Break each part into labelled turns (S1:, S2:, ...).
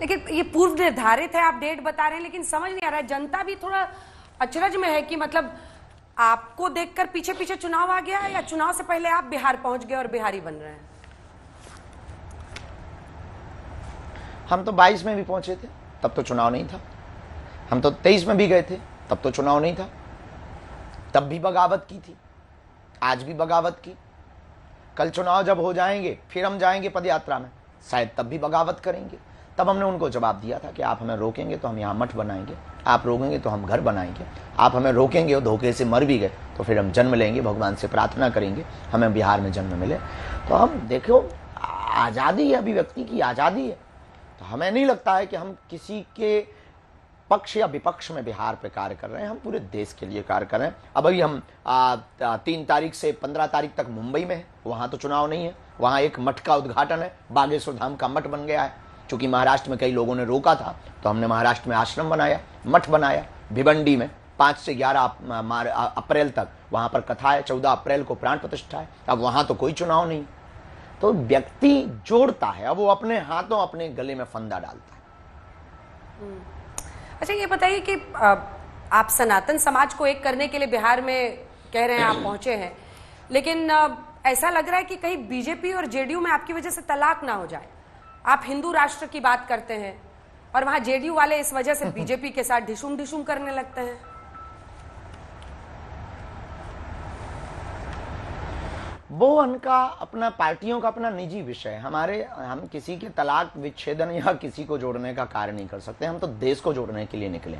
S1: लेकिन ये पूर्व निर्धारित है, आप डेट बता रहे हैं, लेकिन समझ नहीं आ रहा है, जनता भी थोड़ा अचरज में है कि मतलब आपको देखकर पीछे पीछे चुनाव आ गया या चुनाव से पहले आप बिहार पहुंच गए और बिहारी बन रहे हैं।
S2: हम तो 22 में भी पहुंचे थे, तब तो चुनाव नहीं था। हम तो 23 में भी गए थे, तब तो चुनाव नहीं था। तब भी बगावत की थी, आज भी बगावत की। कल चुनाव जब हो जाएंगे फिर हम जाएंगे पदयात्रा में, शायद तब भी बगावत करेंगे। तब हमने उनको जवाब दिया था कि आप हमें रोकेंगे तो हम यहाँ मठ बनाएंगे, आप रोकेंगे तो हम घर बनाएंगे, आप हमें रोकेंगे और धोखे से मर भी गए तो फिर हम जन्म लेंगे, भगवान से प्रार्थना करेंगे हमें बिहार में जन्म मिले। तो हम देखो, आज़ादी है, अभिव्यक्ति की आज़ादी है। तो हमें नहीं लगता है कि हम किसी के पक्ष या विपक्ष में बिहार पे कार्य कर रहे हैं, हम पूरे देश के लिए कार्य कर रहे हैं। अब अभी हम 3 तारीख से 15 तारीख तक मुंबई में है, वहाँ तो चुनाव नहीं है, वहाँ एक मठ का उद्घाटन है, बागेश्वर धाम का मठ बन गया है। चूंकि महाराष्ट्र में कई लोगों ने रोका था तो हमने महाराष्ट्र में आश्रम बनाया, मठ बनाया भिवंडी में। 5 से 11 अप्रैल तक वहाँ पर कथा है, 14 अप्रैल को प्राण प्रतिष्ठा है। अब वहाँ तो कोई चुनाव नहीं। तो व्यक्ति जोड़ता है, अब वो अपने हाथों अपने गले में फंदा डालता है।
S1: अच्छा, ये बताइए कि आप सनातन समाज को एक करने के लिए बिहार में कह रहे हैं आप पहुंचे हैं, लेकिन ऐसा लग रहा है कि कहीं बीजेपी और जेडीयू में आपकी वजह से तलाक ना हो जाए। आप हिंदू राष्ट्र की बात करते हैं और वहां जेडीयू वाले इस वजह से बीजेपी के साथ ढिशुम ढिशुम करने लगते हैं।
S2: वो उनका अपना, पार्टियों का अपना निजी विषय है। हम किसी के तलाक विच्छेदन या किसी को जोड़ने का कार्य नहीं कर सकते। हम तो देश को जोड़ने के लिए निकले,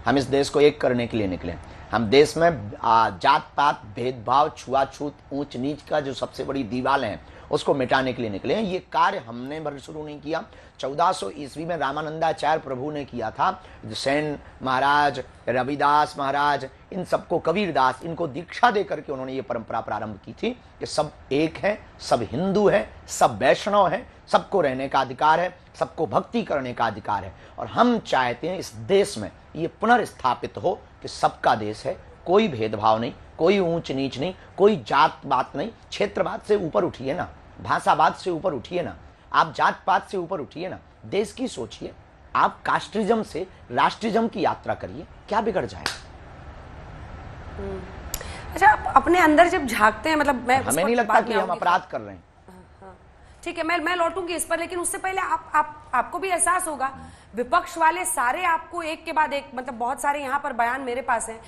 S2: हम इस देश को एक करने के लिए निकले। हम देश में जात पात, भेदभाव, छुआछूत, ऊंच नीच का जो सबसे बड़ी दीवार है उसको मिटाने के लिए निकले हैं। ये कार्य हमने भर शुरू नहीं किया। 1400 ईस्वी में रामानंदाचार्य प्रभु ने किया था। सेन महाराज, रविदास महाराज, इन सबको, कबीरदास, इनको दीक्षा दे करके उन्होंने ये परंपरा प्रारंभ की थी कि सब एक हैं, सब हिंदू हैं, सब वैष्णव हैं, सबको रहने का अधिकार है, सबको भक्ति करने का अधिकार है। और हम चाहते हैं इस देश में ये पुनर्स्थापित हो कि सबका देश है, कोई भेदभाव नहीं, कोई ऊंच नीच नहीं, कोई जात बात नहीं। क्षेत्रवाद से ऊपर उठिए ना, भाषावाद से ऊपर उठिए ना, आप जात पात से ऊपर उठिए ना, देश की सोचिए। आप कास्ट्रिज्म से राष्ट्रिज्म की यात्रा करिए, क्या बिगड़ जाएगा।
S1: अच्छा, अपने अंदर जब झांकते हैं, मतलब मैं,
S2: हमें नहीं लगता कि हम अपराध कर रहे हैं।
S1: ठीक है, मैं लौटूंगी इस पर, लेकिन उससे पहले आपको भी एहसास होगा, विपक्ष वाले सारे आपको एक के बाद एक, मतलब बहुत सारे यहाँ पर बयान मेरे पास हैं।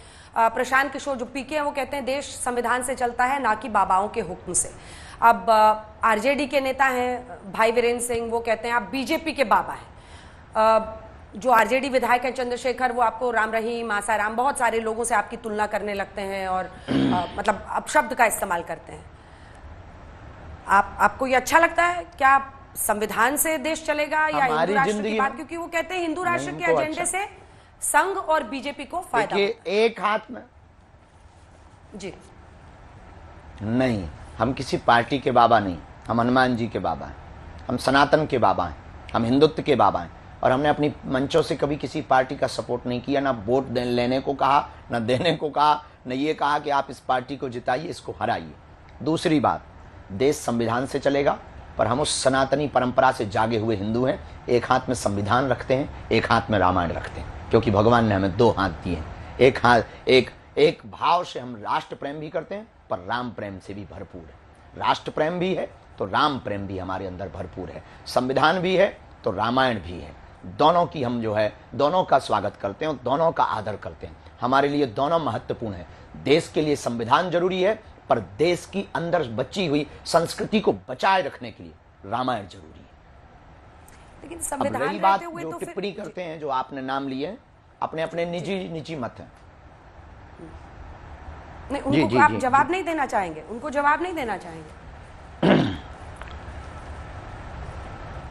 S1: प्रशांत किशोर जो पीके हैं वो कहते हैं देश संविधान से चलता है, ना कि बाबाओं के हुक्म से। अब आरजेडी के नेता हैं भाई वीरेंद्र सिंह, वो कहते हैं आप बीजेपी के बाबा हैं। जो आरजेडी विधायक है चंद्रशेखर, वो आपको राम रहीम, आसाराम, बहुत सारे लोगों से आपकी तुलना करने लगते हैं और मतलब अपशब्द का इस्तेमाल करते हैं। आपको ये अच्छा लगता है? क्या संविधान से देश चलेगा या हिंदू राष्ट्र की बात? क्योंकि वो कहते हैं हिंदू राष्ट्र के एजेंडे से संघ और बीजेपी को फायदा।
S2: एक हाथ में
S1: जी
S2: नहीं, हम किसी पार्टी के बाबा नहीं, हम हनुमान जी के बाबा हैं, हम सनातन के बाबा हैं, हम हिंदुत्व के बाबा हैं। और हमने अपनी मंचों से कभी किसी पार्टी का सपोर्ट नहीं किया, ना वोट लेने को कहा, ना देने को कहा, न ये कहा कि आप इस पार्टी को जिताइए, इसको हराइए। दूसरी बात, देश संविधान से चलेगा, पर हम उस सनातनी परंपरा से जागे हुए हिंदू हैं। एक हाथ में संविधान रखते हैं, एक हाथ में रामायण रखते हैं, क्योंकि भगवान ने हमें 2 हाथ दिए हैं। एक हाथ, एक भाव से हम राष्ट्र प्रेम भी करते हैं, पर राम प्रेम से भी भरपूर है। राष्ट्र प्रेम भी है तो राम प्रेम भी हमारे अंदर भरपूर है। संविधान भी है तो रामायण भी है। दोनों की हम जो है, दोनों का स्वागत करते हैं और दोनों का आदर करते हैं। हमारे लिए दोनों महत्वपूर्ण है। देश के लिए संविधान जरूरी है, पर देश की अंदर बची हुई संस्कृति को बचाए रखने के लिए रामायण जरूरी है।
S1: लेकिन संविधान
S2: बात जो तो टिप्पणी करते हैं, जो आपने नाम लिए, अपने अपने निजी मत है।
S1: नहीं, उनको आप जवाब नहीं देना चाहेंगे? उनको जवाब नहीं देना चाहेंगे?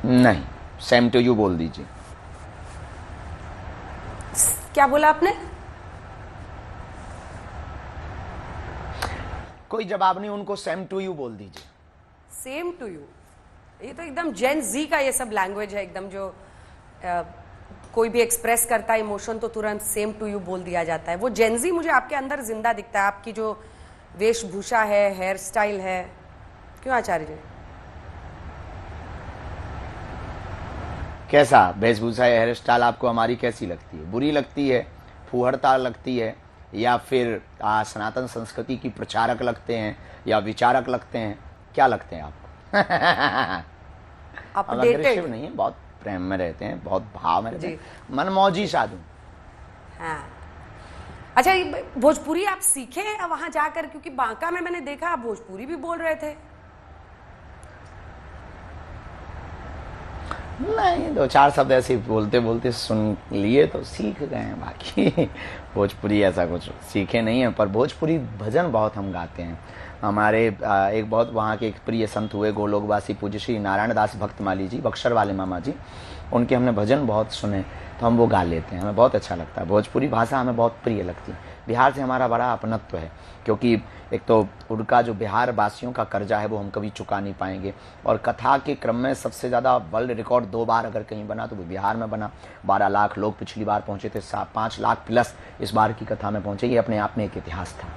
S2: नहीं, सेम टू यू बोल दीजिए।
S1: क्या बोला आपने?
S2: कोई जवाब नहीं, उनको सेम टू यू बोल दीजिए।
S1: सेम टू यू, ये तो एकदम जेन जी का ये सब लैंग्वेज है, एकदम जो कोई भी एक्सप्रेस करता है इमोशन तो तुरंत सेम टू यू बोल दिया जाता है। वो जेन जी मुझे आपके अंदर जिंदा दिखता है। आपकी जो वेशभूषा है, हेयर स्टाइल है। क्यों आचार्य जी?
S2: कैसा वेशभूषा या हेयर स्टाइल आपको हमारी कैसी लगती है? बुरी लगती है, फूहड़ता लगती है, या फिर सनातन संस्कृति की प्रचारक लगते हैं, या विचारक लगते हैं? क्या लगते हैं आपको? हम अग्रेसिव नहीं है, बहुत प्रेम में रहते हैं, बहुत भाव में रहते हैं, मनमौजी साधु।
S1: हाँ। अच्छा, ये भोजपुरी आप सीखे वहां जाकर? क्योंकि बांका में मैंने देखा आप भोजपुरी भी बोल रहे थे।
S2: नहीं, 2-4 शब्द ऐसे बोलते बोलते सुन लिए तो सीख गए हैं, बाकी भोजपुरी ऐसा कुछ सीखे नहीं है। पर भोजपुरी भजन बहुत हम गाते हैं। हमारे एक बहुत वहाँ के एक प्रिय संत हुए गोलोकवासी पूज्य श्री नारायण दास भक्तमाली जी, बक्सर वाले मामा जी, उनके हमने भजन बहुत सुने, तो हम वो गा लेते हैं। हमें बहुत अच्छा लगता है, भोजपुरी भाषा हमें बहुत प्रिय लगती है। बिहार से हमारा बड़ा अपनत्व है, क्योंकि एक तो उनका जो बिहार वासियों का कर्जा है वो हम कभी चुका नहीं पाएंगे। और कथा के क्रम में सबसे ज़्यादा वर्ल्ड रिकॉर्ड 2 बार अगर कहीं बना तो वो बिहार में बना। 12 लाख लोग पिछली बार पहुँचे थे, 5 लाख प्लस इस बार की कथा में पहुँचे। ये अपने आप में एक इतिहास था।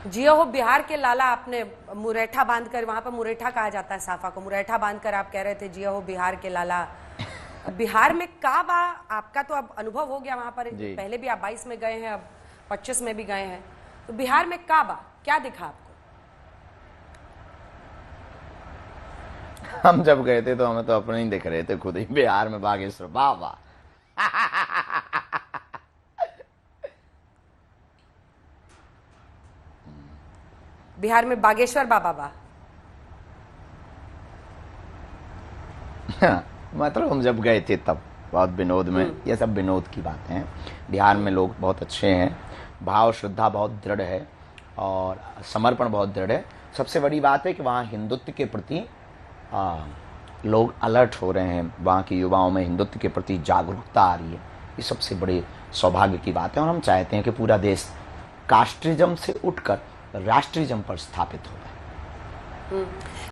S1: जियो हो बिहार के लाला, आपने मुरैठा बांधकर, वहां पर मुरैठा कहा जाता है साफा को, मुरैठा बांधकर आप कह रहे थे जियो हो बिहार के लाला। बिहार में काबा आपका तो अब अनुभव हो गया वहां पर, पहले भी आप 22 में गए हैं, अब 25 में भी गए हैं, तो बिहार में काबा क्या दिखा आपको?
S2: हम जब गए थे तो हमें तो अपने ही दिख रहे थे खुद ही, बिहार में बागेश्वर बाबा।
S1: बिहार में बागेश्वर बाबा
S2: मतलब हम जब गए थे तब बहुत विनोद में, ये सब विनोद की बातें हैं। बिहार में लोग बहुत अच्छे हैं, भाव श्रद्धा बहुत दृढ़ है और समर्पण बहुत दृढ़ है। सबसे बड़ी बात है कि वहाँ हिंदुत्व के प्रति लोग अलर्ट हो रहे हैं, वहाँ के युवाओं में हिंदुत्व के प्रति जागरूकता आ रही है। ये सबसे बड़े सौभाग्य की बात है और हम चाहते हैं कि पूरा देश कास्ट्रिज्म से उठकर राष्ट्रिज्म पर स्थापित हो जाए।